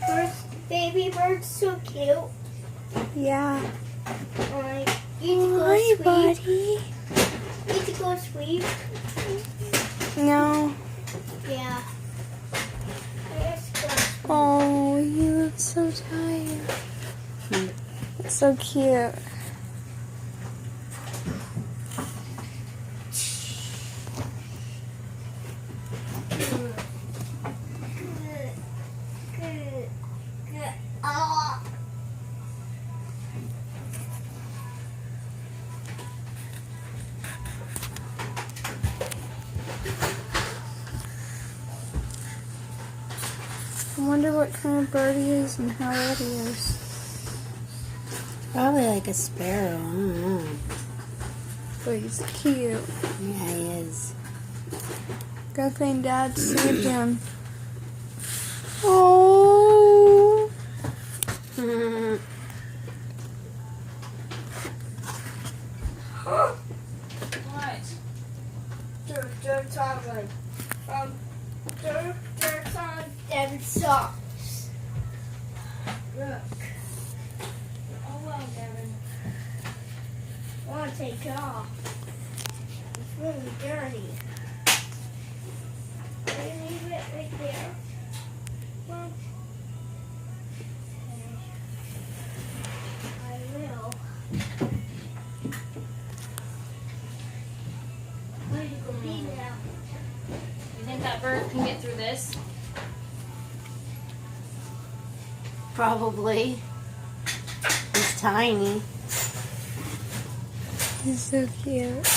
First baby bird's so cute. Yeah. You need to go Hi, sweep. buddy. You need to go sweep. No. Yeah. Let's go sweep. Oh, you look so tired. So cute. Oh. I wonder what kind of bird he is and how old he is. Probably like a sparrow. I don't know. But he's cute. Yeah, he is. Good thing Dad saved him. Oh. What? Dirt's on one. Dirt's on Devin's socks. Look. Oh well, Devin. I want to take it off. It's really dirty. Can you leave it right there? Well, I will. Where you gonna be now? You think that bird can get through this? Probably. He's tiny. He's so cute.